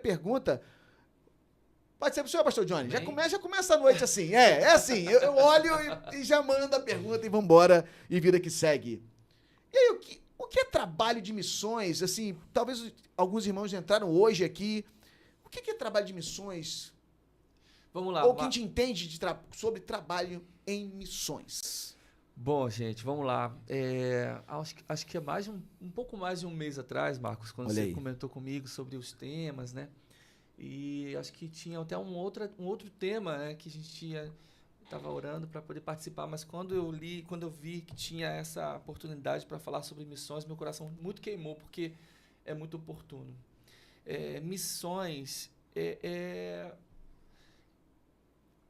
pergunta... Pode ser pro senhor, pastor Johnny? Bem... Já começa a noite assim. É assim. Eu olho e já mando a pergunta e vambora. E vida que segue. E aí, o que é trabalho de missões? Assim, talvez alguns irmãos entraram hoje aqui. O que é trabalho de missões? Vamos lá. Ou quem te entende sobre trabalho em missões? Bom, gente, vamos lá. Acho que é um pouco mais de um mês atrás, Marcos, quando você comentou comigo sobre os temas, né? E acho que tinha até um outro tema, né, que a gente estava orando para poder participar, mas quando eu vi que tinha essa oportunidade para falar sobre missões, meu coração muito queimou, porque é muito oportuno. Missões é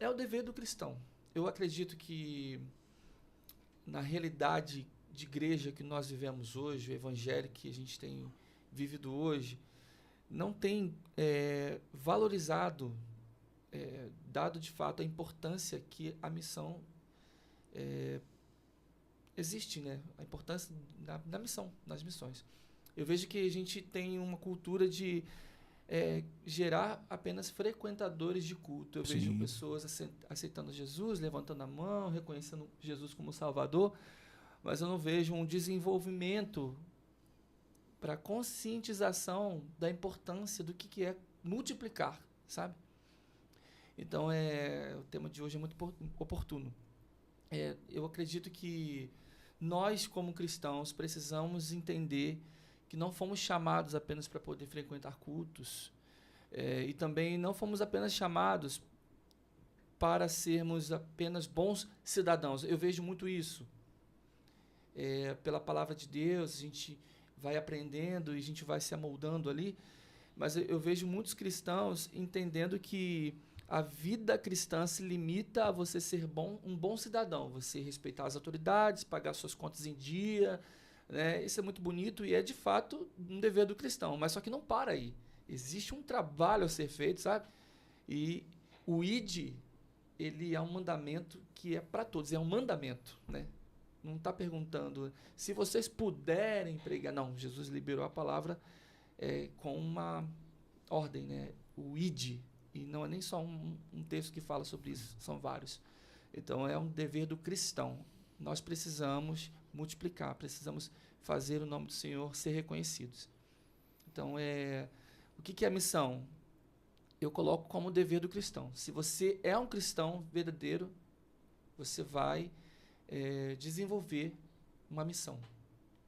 o dever do cristão. Eu acredito que na realidade de igreja que nós vivemos hoje, o evangelho que a gente tem vivido hoje, não tem valorizado, dado de fato a importância que a missão existe, né? A importância da missão, nas missões. Eu vejo que a gente tem uma cultura de gerar apenas frequentadores de culto. Eu vejo pessoas aceitando Jesus, levantando a mão, reconhecendo Jesus como Salvador, mas eu não vejo um desenvolvimento para conscientização da importância do que é multiplicar, sabe? Então, o tema de hoje é muito oportuno. Eu acredito que nós, como cristãos, precisamos entender que não fomos chamados apenas para poder frequentar cultos, e também não fomos apenas chamados para sermos apenas bons cidadãos. Eu vejo muito isso. Pela palavra de Deus, a gente vai aprendendo e a gente vai se amoldando ali, mas eu vejo muitos cristãos entendendo que a vida cristã se limita a você ser um bom cidadão, você respeitar as autoridades, pagar suas contas em dia, né? Isso é muito bonito e é de fato um dever do cristão, mas só que não para aí. Existe um trabalho a ser feito, sabe? E o ID, ele é um mandamento que é para todos, é um mandamento, né? Não está perguntando se vocês puderem pregar. Não, Jesus liberou a palavra com uma ordem, né? O ID. E não é nem só um texto que fala sobre isso, são vários. Então, é um dever do cristão. Nós precisamos multiplicar, precisamos fazer o nome do Senhor ser reconhecidos. Então, o que é a missão? Eu coloco como dever do cristão. Se você é um cristão verdadeiro, você vai desenvolver uma missão,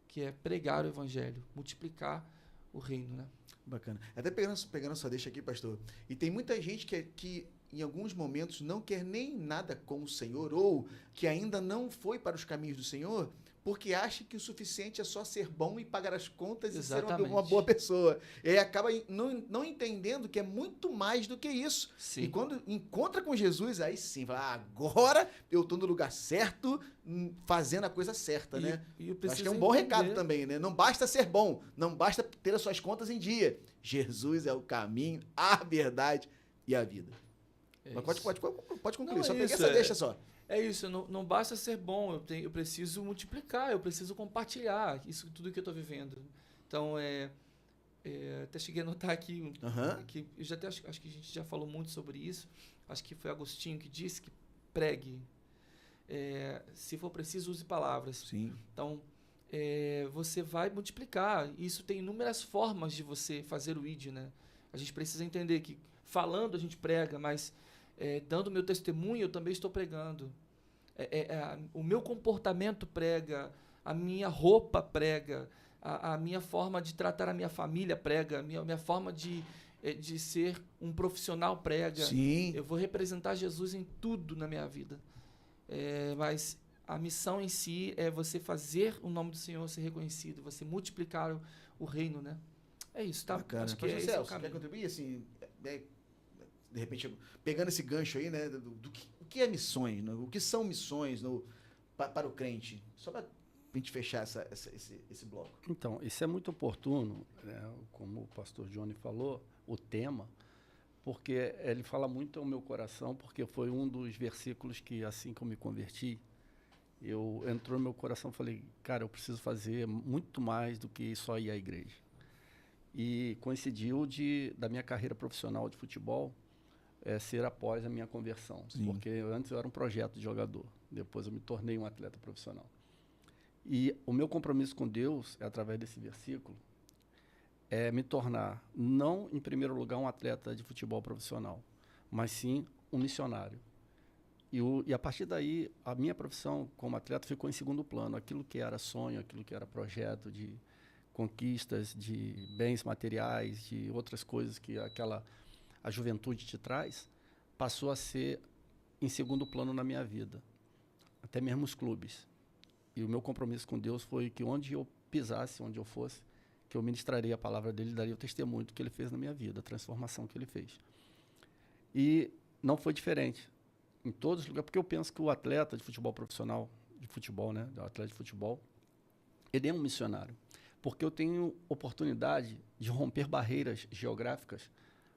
que é pregar o evangelho, multiplicar o reino, né? Bacana. Até pegando sua deixa aqui, pastor. E tem muita gente que em alguns momentos não quer nem nada com o Senhor, ou que ainda não foi para os caminhos do Senhor, porque acha que o suficiente é só ser bom e pagar as contas e ser uma boa pessoa. E aí acaba não entendendo que é muito mais do que isso. Sim. E quando encontra com Jesus, aí sim, fala, agora eu estou no lugar certo, fazendo a coisa certa, né? Acho que é um bom recado também, né? Não basta ser bom, não basta ter as suas contas em dia. Jesus é o caminho, a verdade e a vida. Mas pode concluir, só peguei essa deixa só. É isso, não basta ser bom, eu preciso multiplicar, eu preciso compartilhar isso tudo que eu estou vivendo. Então, até cheguei a notar aqui, que eu acho que a gente já falou muito sobre isso, acho que foi Agostinho que disse que pregue, se for preciso, use palavras. Sim. Então, você vai multiplicar, isso tem inúmeras formas de você fazer o ID, né? A gente precisa entender que falando a gente prega, mas dando meu testemunho, eu também estou pregando. O meu comportamento prega, a minha roupa prega, a minha forma de tratar a minha família prega, a minha forma de ser um profissional prega. Sim. Eu vou representar Jesus em tudo na minha vida. Mas a missão em si é você fazer o nome do Senhor ser reconhecido, você multiplicar o reino, né? É isso, tá? Bacana. Acho que Pastor esse é o Celso, caminho. quer contribuir, assim, de repente, pegando esse gancho aí, né, o que é missões, né? O que são missões para o crente? Só para a gente fechar esse bloco. Então, isso é muito oportuno, né, como o pastor Johnny falou, o tema, porque ele fala muito ao meu coração, porque foi um dos versículos que, assim que eu me converti, entrou no meu coração e falei, cara, eu preciso fazer muito mais do que só ir à igreja. E coincidiu da minha carreira profissional de futebol ser após a minha conversão. Sim. Porque antes eu era um projeto de jogador. Depois eu me tornei um atleta profissional. E o meu compromisso com Deus, através desse versículo, é me tornar, não em primeiro lugar, um atleta de futebol profissional, mas sim um missionário. E a partir daí, a minha profissão como atleta ficou em segundo plano. Aquilo que era sonho, aquilo que era projeto de conquistas, de bens materiais, de outras coisas que a juventude te traz, passou a ser em segundo plano na minha vida. Até mesmo os clubes. E o meu compromisso com Deus foi que onde eu pisasse, onde eu fosse, que eu ministraria a palavra dele, daria o testemunho do que ele fez na minha vida, a transformação que ele fez. E não foi diferente em todos os lugares, porque eu penso que o atleta de futebol profissional, de futebol, né, o atleta de futebol, ele é um missionário, porque eu tenho oportunidade de romper barreiras geográficas,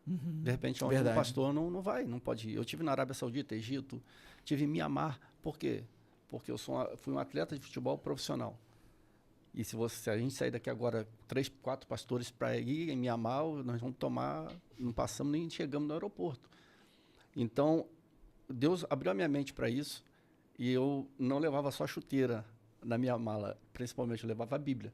de repente onde um pastor não pode ir. Eu tive na Arábia Saudita, Egito, tive em Mianmar. Por quê? Porque eu fui um atleta de futebol profissional. E se a gente sair daqui agora 3, 4 pastores para ir em Mianmar, nós vamos não passamos nem chegamos no aeroporto. Então, Deus abriu a minha mente para isso, e eu não levava só chuteira na minha mala, principalmente eu levava a Bíblia,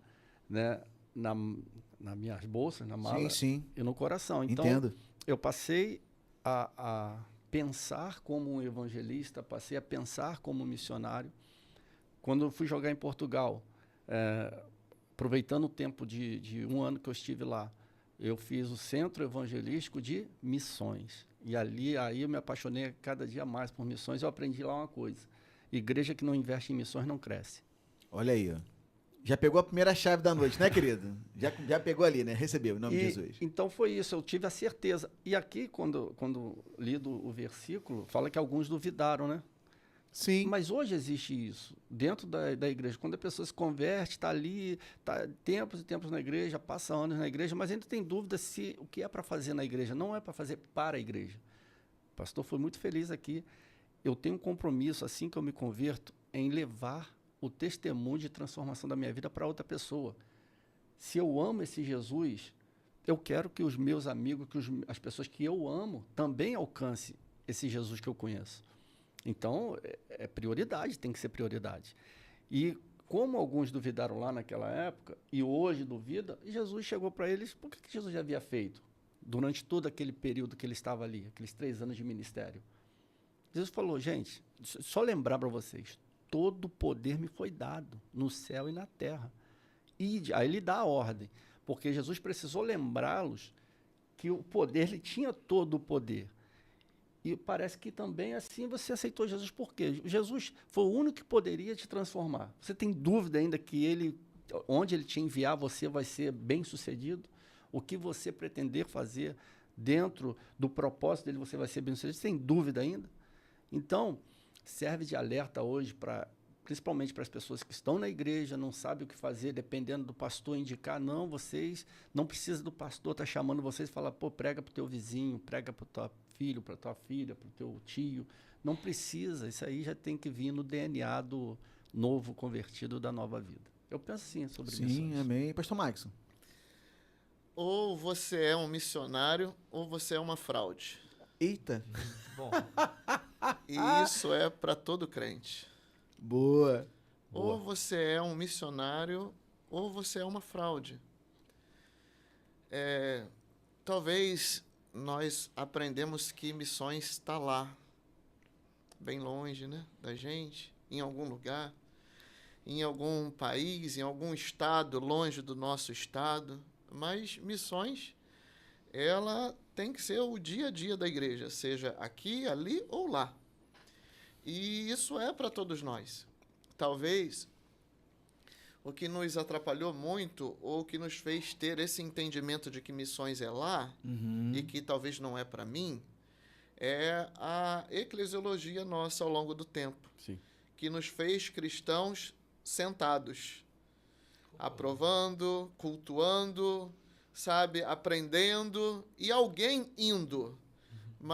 né, nas minhas bolsas, na mala, sim. E no coração. Então, Entendo. Eu passei a pensar como um evangelista, passei a pensar como um missionário. Quando eu fui jogar em Portugal, aproveitando o tempo de 1 ano que eu estive lá, eu fiz o Centro Evangelístico de Missões. E aí eu me apaixonei cada dia mais por missões. Eu aprendi lá uma coisa: igreja que não investe em missões não cresce. Olha aí, ó. Já pegou a primeira chave da noite, né, querido? Já pegou ali, né? Recebeu, em nome de Jesus. Então foi isso, eu tive a certeza. E aqui, quando lido o versículo, fala que alguns duvidaram, né? Sim. Mas hoje existe isso, dentro da igreja. Quando a pessoa se converte, está ali, está tempos e tempos na igreja, passa anos na igreja, mas ainda tem dúvida se o que é para fazer na igreja não é para fazer para a igreja. O pastor foi muito feliz aqui. Eu tenho um compromisso, assim que eu me converto, em levar o testemunho de transformação da minha vida para outra pessoa. Se eu amo esse Jesus, eu quero que os meus amigos, as pessoas que eu amo, também alcancem esse Jesus que eu conheço. Então, é prioridade, tem que ser prioridade. E como alguns duvidaram lá naquela época, e hoje duvida, Jesus chegou para eles, por que Jesus já havia feito? Durante todo aquele período que ele estava ali, aqueles 3 anos de ministério. Jesus falou, gente, só lembrar para vocês, todo o poder me foi dado, no céu e na terra. E aí ele dá a ordem, porque Jesus precisou lembrá-los que o poder, ele tinha todo o poder. E parece que também assim você aceitou Jesus. Por quê? Jesus foi o único que poderia te transformar. Você tem dúvida ainda que onde ele te enviar, você vai ser bem-sucedido? O que você pretender fazer dentro do propósito dele, você vai ser bem-sucedido? Você tem dúvida ainda? Então, serve de alerta hoje, principalmente para as pessoas que estão na igreja, não sabem o que fazer, dependendo do pastor indicar. Não, vocês não precisam do pastor estar chamando vocês e falar, prega para o teu vizinho, prega para o teu filho, para a tua filha, para o teu tio. Não precisa, isso aí já tem que vir no DNA do novo convertido da nova vida. Eu penso assim sobre isso. Sim, amém. Pastor Maxson. Ou você é um missionário, ou você é uma fraude. Eita. Bom, E isso é para todo crente. Boa. Ou você é um missionário, ou você é uma fraude. Talvez nós aprendemos que missões está lá, bem longe, né, da gente, em algum lugar, em algum país, em algum estado, longe do nosso estado. Mas missões, ela tem que ser o dia a dia da igreja, seja aqui, ali ou lá. E isso é para todos nós. Talvez o que nos atrapalhou muito, ou que nos fez ter esse entendimento de que missões é lá, e que talvez não é para mim, é a eclesiologia nossa ao longo do tempo. Sim. Que nos fez cristãos sentados, aprovando, cultuando, sabe, aprendendo, e alguém indo.